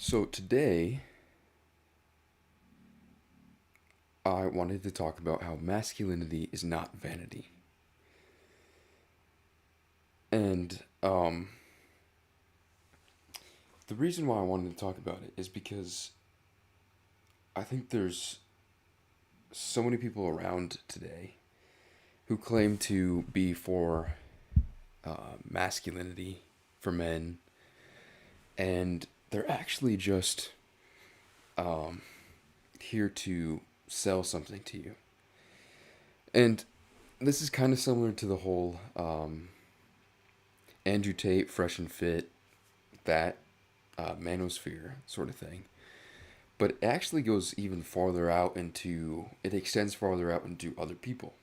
So today, I wanted to talk about how masculinity is not vanity. And the reason why I wanted to talk about it is because I think there's so many people around today who claim to be for masculinity for men, and they're actually just here to sell something to you. And this is kind of similar to the whole Andrew Tate, fresh and fit, that manosphere sort of thing. But it actually goes even farther out into, it extends farther out into other people.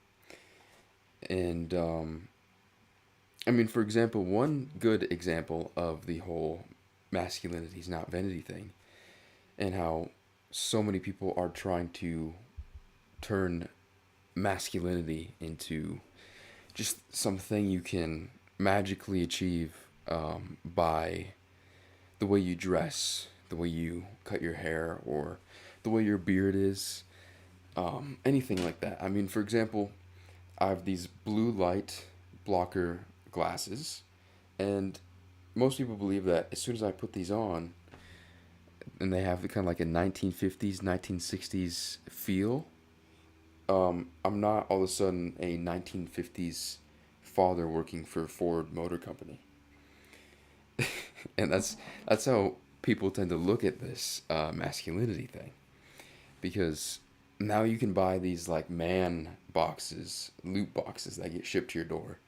And I mean, for example, one good example of the whole masculinity is not vanity thing, and how so many people are trying to turn masculinity into just something you can magically achieve by the way you dress, the way you cut your hair, or the way your beard is, anything like that. I mean, for example, I have these blue light blocker glasses, and most people believe that as soon as I put these on, and they have kind of like a 1950s, 1960s feel, I'm not all of a sudden a 1950s father working for Ford Motor Company. And that's how people tend to look at this masculinity thing, because now you can buy these like man boxes, loot boxes that get shipped to your door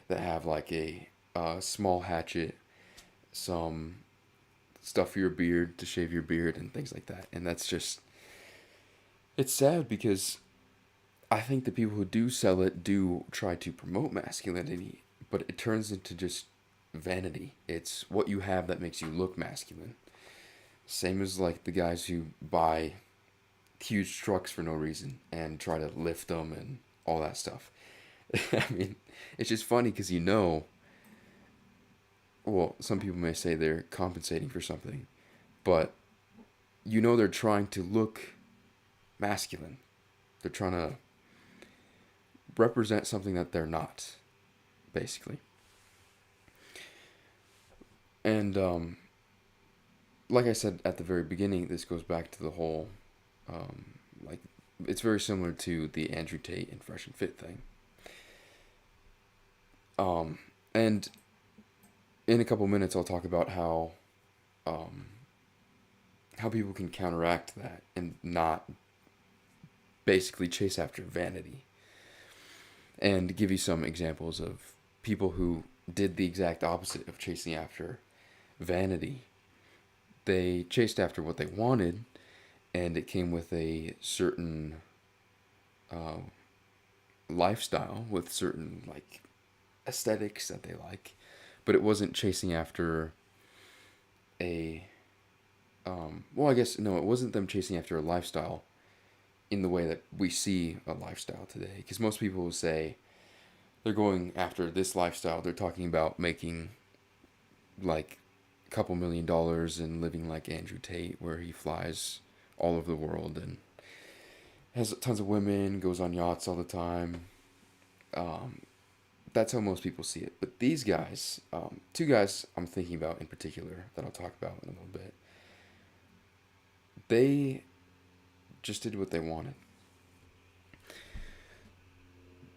that have like a small hatchet, some stuff for your beard to shave your beard and things like that. And that's just, it's sad because I think the people who do sell it do try to promote masculinity, but it turns into just vanity. It's what you have that makes you look masculine. Same as like the guys who buy huge trucks for no reason and try to lift them and all that stuff. I mean, it's just funny because well, some people may say they're compensating for something, but they're trying to look masculine. They're trying to represent something that they're not, basically. And like I said at the very beginning, this goes back to the whole, um, like, it's very similar to the Andrew Tate and Fresh and Fit thing. And in a couple minutes, I'll talk about um, how people can counteract that and not basically chase after vanity, and give you some examples of people who did the exact opposite of chasing after vanity. They chased after what they wanted, and it came with a certain uh, lifestyle with certain like aesthetics that they like, but it wasn't chasing after a well, I guess no, it wasn't them chasing after a lifestyle in the way that we see a lifestyle today. Because most people will say they're going after this lifestyle. They're talking about making like a couple $1 million and living like Andrew Tate, where he flies all over the world and has tons of women, goes on yachts all the time. Um, that's how most people see it. But these guys, two guys I'm thinking about in particular that I'll talk about in a little bit, they just did what they wanted.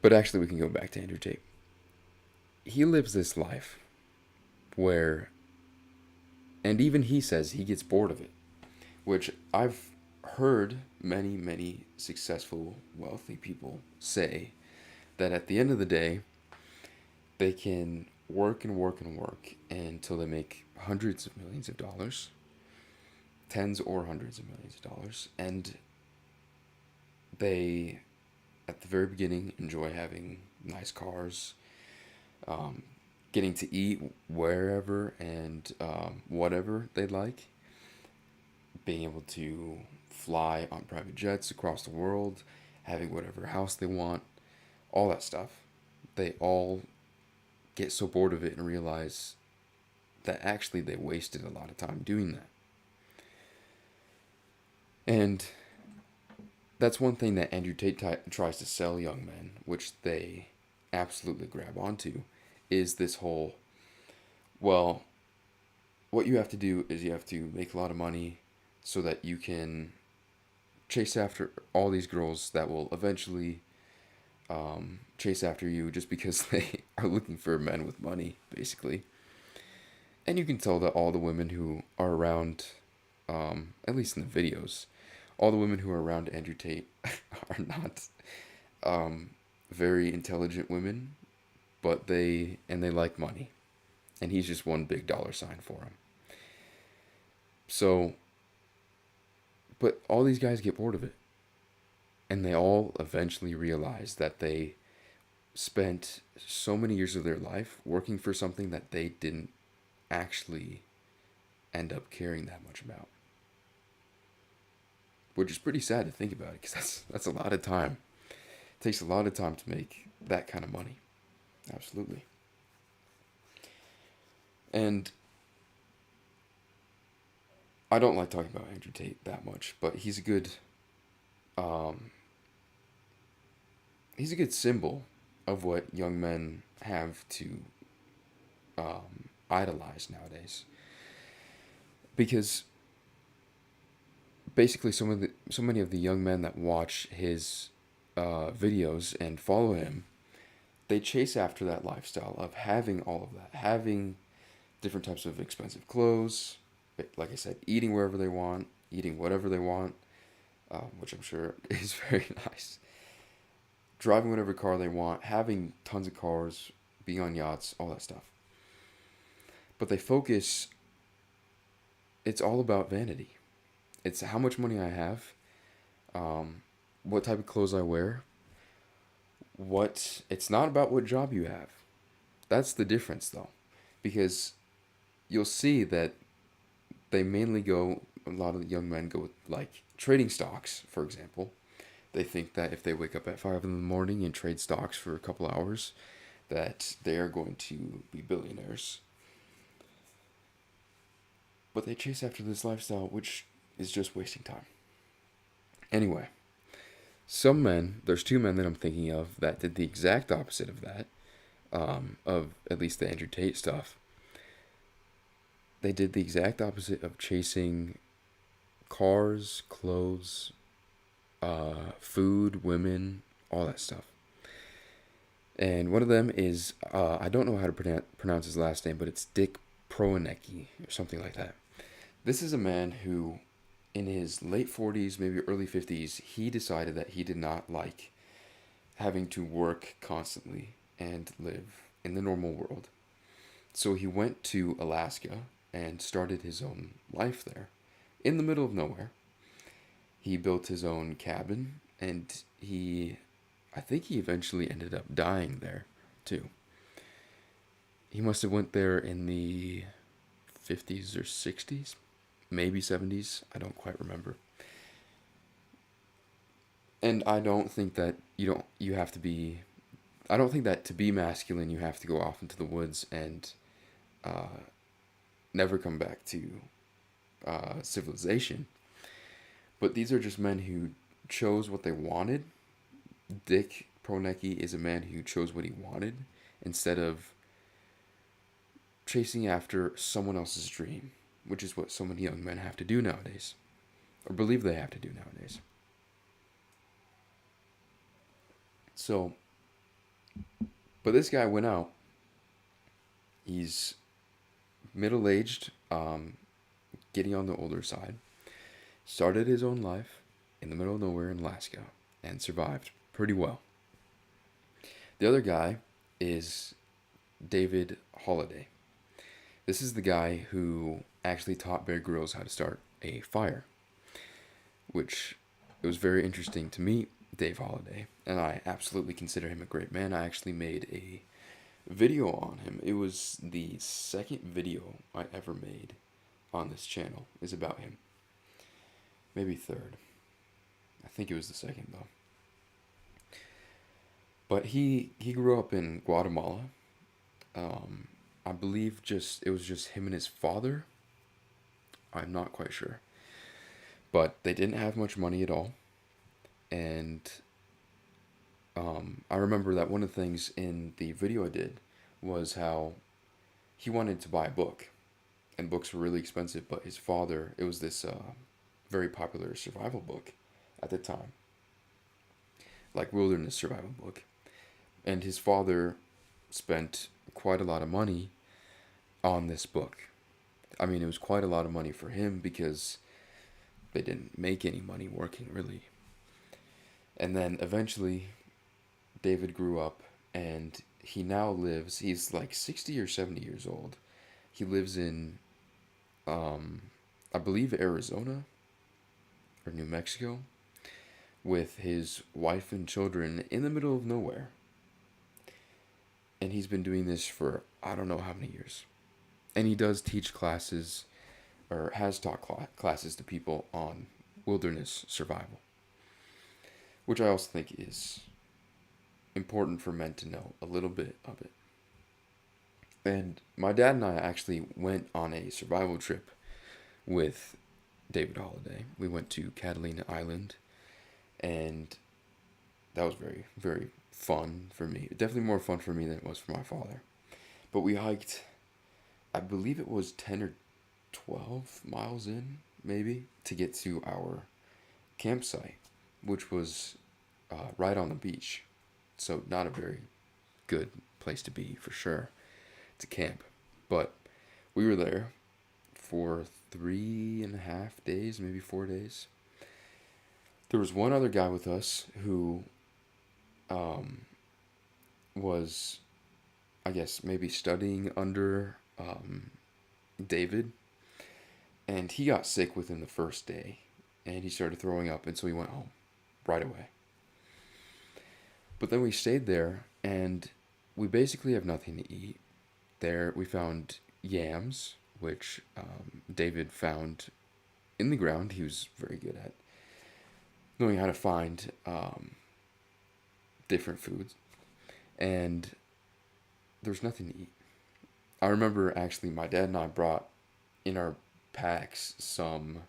But actually, we can go back to Andrew Tate. He lives this life where, and even he says he gets bored of it, which I've heard many, many successful, wealthy people say that at the end of the day, they can work and work and work until they make hundreds of millions of dollars, tens or hundreds of millions of dollars, and they, at the very beginning, enjoy having nice cars, um, getting to eat wherever and whatever they like, being able to fly on private jets across the world, having whatever house they want, all that stuff. They all get so bored of it and realize that actually they wasted a lot of time doing that. And that's one thing that Andrew Tate tries to sell young men, which they absolutely grab onto, is this whole, well, what you have to do is you have to make a lot of money so that you can chase after all these girls that will eventually chase after you just because they are looking for men with money, basically. And you can tell that all the women who are around, at least in the videos, all the women who are around Andrew Tate are not very intelligent women, but they like money, and he's just one big dollar sign for them. So, but all these guys get bored of it, and they all eventually realize that they spent so many years of their life working for something that they didn't actually end up caring that much about, which is pretty sad to think about it because that's a lot of time. It takes a lot of time to make that kind of money. Absolutely. And I don't like talking about Andrew Tate that much, but um, he's a good symbol of what young men have to idolize nowadays. Because basically, so many of the young men that watch his videos and follow him, they chase after that lifestyle of having all of that, having different types of expensive clothes, like I said, eating wherever they want, eating whatever they want, which I'm sure is very nice. Driving whatever car they want, having tons of cars, being on yachts, all that stuff. But they focus, it's all about vanity. It's how much money I have, what type of clothes I wear. It's not about what job you have. That's the difference, though. Because you'll see that a lot of young men go with, like, trading stocks, for example. They think that if they wake up at 5 in the morning and trade stocks for a couple hours, that they are going to be billionaires. But they chase after this lifestyle, which is just wasting time. Anyway, there's two men that I'm thinking of that did the exact opposite of that, of at least the Andrew Tate stuff. They did the exact opposite of chasing cars, clothes, food, women, all that stuff. And one of them is, I don't know how to pronounce his last name, but it's Dick Proanecki or something like that. This is a man who, in his late 40s, maybe early 50s, he decided that he did not like having to work constantly and live in the normal world. So he went to Alaska and started his own life there, in the middle of nowhere. He built his own cabin, and I think he eventually ended up dying there, too. He must have went there in the 50s or 60s, maybe 70s, I don't quite remember. And I don't think that you have to be, I don't think that to be masculine you have to go off into the woods and never come back to civilization. But these are just men who chose what they wanted. Dick Proanecki is a man who chose what he wanted instead of chasing after someone else's dream, which is what so many young men have to do nowadays, or believe they have to do nowadays. So, but this guy went out. He's middle-aged, getting on the older side, started his own life in the middle of nowhere in Alaska, and survived pretty well. The other guy is David Holiday. This is the guy who actually taught Bear Grylls how to start a fire, which it was very interesting to meet Dave Holiday, and I absolutely consider him a great man. I actually made a video on him. It was the second video I ever made on this channel is about him. Maybe third. I think it was the second, though. But he grew up in Guatemala. I believe it was just him and his father. I'm not quite sure. But they didn't have much money at all. And I remember that one of the things in the video I did was how he wanted to buy a book. And books were really expensive, but his father, it was this very popular survival book at the time, like wilderness survival book. And his father spent quite a lot of money on this book. I mean, it was quite a lot of money for him because they didn't make any money working really. And then eventually, David grew up and he now lives, he's like 60 or 70 years old. He lives in, um, I believe, Arizona or New Mexico with his wife and children in the middle of nowhere. And he's been doing this for I don't know how many years. And he does teach classes, or has taught classes to people on wilderness survival, which I also think is important for men to know a little bit of it. And my dad and I actually went on a survival trip with David Holiday. We went to Catalina Island, and that was very, very fun for me. Definitely more fun for me than it was for my father. But we hiked, I believe it was 10 or 12 miles in, maybe, to get to our campsite, which was right on the beach. So, not a very good place to be for sure to camp. But we were there for 3.5 days, maybe 4 days. There was one other guy with us who um, was, I guess, maybe studying under David, and he got sick within the first day, and he started throwing up, and so he went home right away. But then we stayed there, and we basically have nothing to eat. There we found yams, which David found in the ground. He was very good at knowing how to find different foods, and there's nothing to eat. I remember actually my dad and I brought in our packs some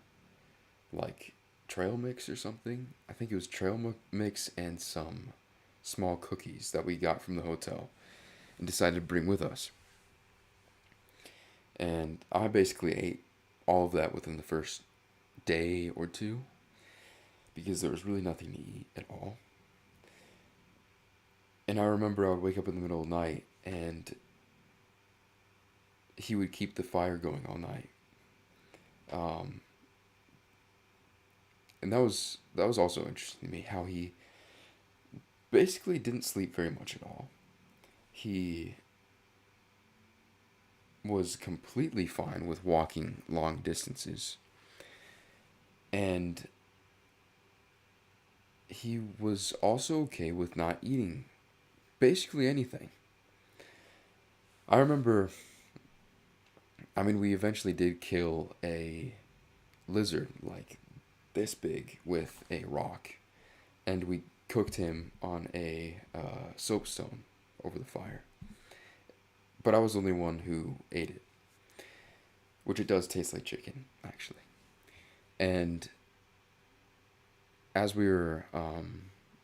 like trail mix or something. I think it was trail mix and some small cookies that we got from the hotel and decided to bring with us. And I basically ate all of that within the first day or two because there was really nothing to eat at all. And I remember I would wake up in the middle of the night and he would keep the fire going all night. Um, and that was also interesting to me how he basically didn't sleep very much at all. He was completely fine with walking long distances. And he was also okay with not eating basically anything. I remember, I mean, we eventually did kill a lizard like this big with a rock, and we cooked him on a soapstone over the fire. But I was the only one who ate it, which it does taste like chicken, actually. And as we were,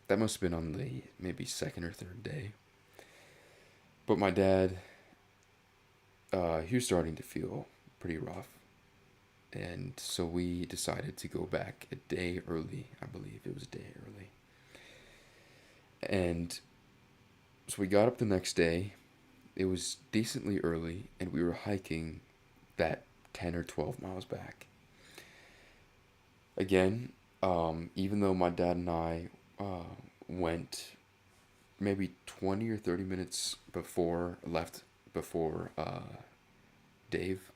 that must have been on the maybe second or third day. But my dad, he was starting to feel pretty rough. And so we decided to go back a day early. I believe it was a day early. And so we got up the next day. It was decently early, and we were hiking that 10 or 12 miles back. Again, even though my dad and I went maybe 20 or 30 minutes before Dave,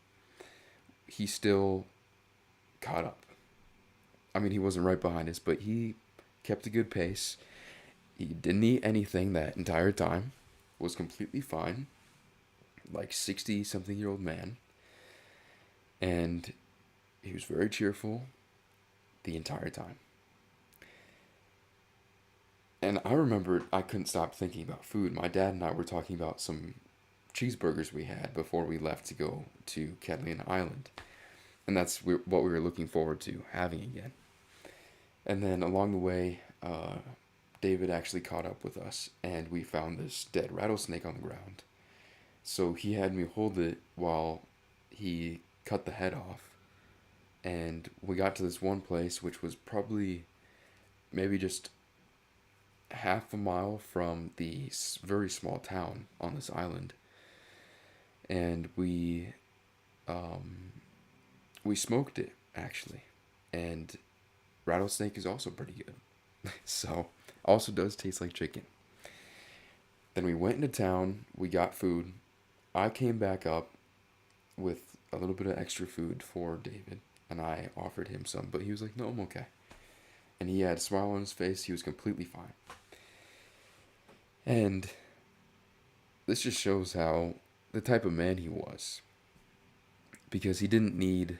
he still caught up. I mean, he wasn't right behind us, but he kept a good pace. He didn't eat anything that entire time, was completely fine, like 60-something-year-old man, and he was very cheerful the entire time. And I remember I couldn't stop thinking about food. My dad and I were talking about some cheeseburgers we had before we left to go to Catalina Island. and that's what we were looking forward to having again. And then along the way, David actually caught up with us, and we found this dead rattlesnake on the ground. So he had me hold it while he cut the head off, and we got to this one place, which was probably maybe just half a mile from the very small town on this island, and we smoked it actually, and rattlesnake is also pretty good. So also does taste like chicken. Then we went into town, we got food. I came back up with a little bit of extra food for David, and I offered him some, but he was like, "No, I'm okay." And he had a smile on his face. He was completely fine. And this just shows how the type of man he was, because he didn't need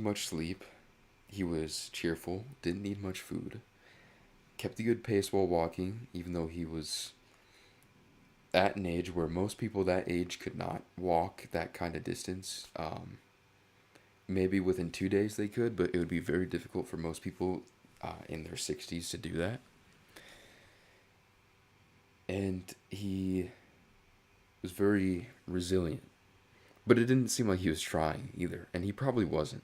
much sleep. He was cheerful, didn't need much food, kept a good pace while walking, even though he was at an age where most people that age could not walk that kind of distance. Maybe within 2 days they could, but it would be very difficult for most people in their 60s to do that. And he was very resilient, but it didn't seem like he was trying either, and he probably wasn't,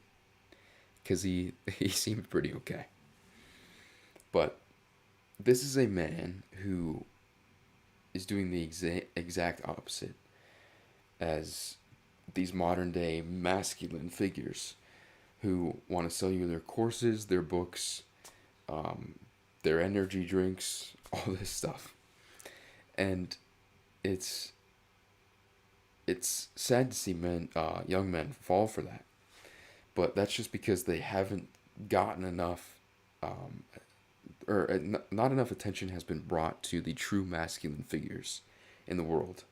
because he seemed pretty okay. But this is a man who is doing the exact opposite as these modern day masculine figures who want to sell you their courses, their books, um, their energy drinks, all this stuff. And it's it's sad to see young men fall for that. But that's just because they haven't gotten enough, um, or not enough attention has been brought to the true masculine figures in the world.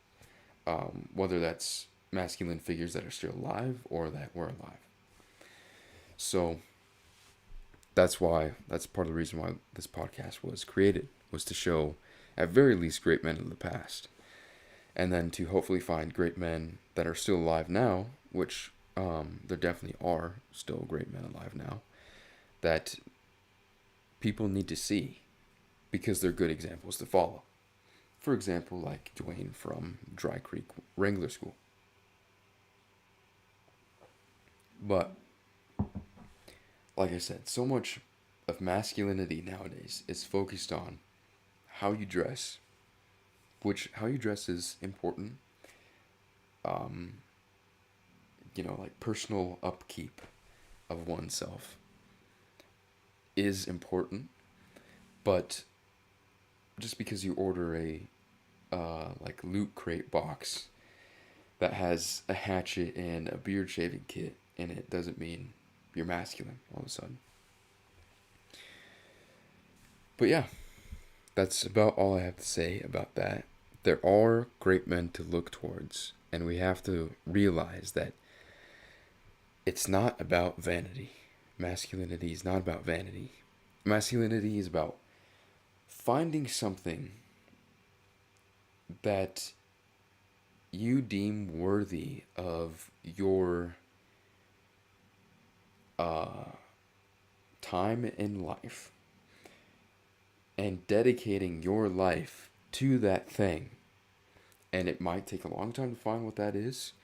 Whether that's masculine figures that are still alive or that were alive. So that's part of the reason why this podcast was created, was to show at very least great men in the past, and then to hopefully find great men that are still alive now, which there definitely are still great men alive now that people need to see because they're good examples to follow. For example, like Dwayne from Dry Creek Wrangler School. But like I said, so much of masculinity nowadays is focused on how you dress, which how you dress is important. Um, like personal upkeep of oneself is important, but just because you order a like Loot Crate box that has a hatchet and a beard shaving kit in it doesn't mean you're masculine all of a sudden. But yeah, that's about all I have to say about that. There are great men to look towards, and we have to realize that it's not about vanity. Masculinity is not about vanity. Masculinity is about finding something that you deem worthy of your time in life and dedicating your life to that thing. And it might take a long time to find what that is,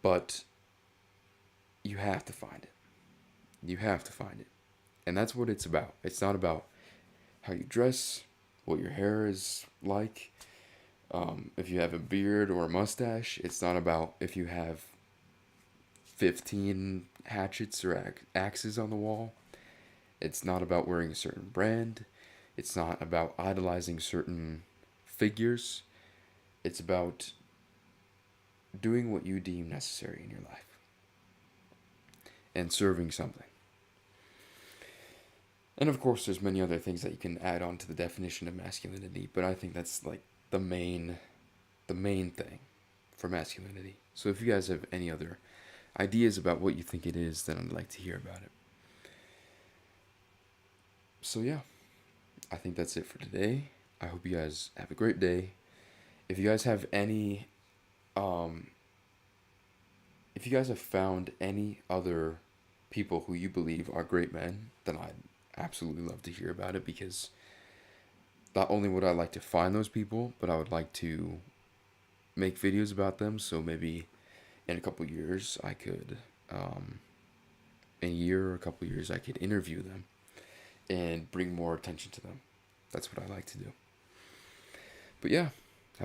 but you have to find it. You have to find it. And that's what it's about. It's not about how you dress, what your hair is like, if you have a beard or a mustache. It's not about if you have 15 hatchets or axes on the wall. It's not about wearing a certain brand. It's not about idolizing certain figures. It's about doing what you deem necessary in your life and serving something. And of course, there's many other things that you can add on to the definition of masculinity, but I think that's like the main thing for masculinity. So if you guys have any other ideas about what you think it is, then I'd like to hear about it. So yeah, I think that's it for today. I hope you guys have a great day. If you guys have any if you guys have found any other people who you believe are great men, then I'd absolutely love to hear about it, because not only would I like to find those people, but I would like to make videos about them. So maybe in a couple years, I could, in a year or a couple years, I could interview them and bring more attention to them. That's what I like to do. But yeah,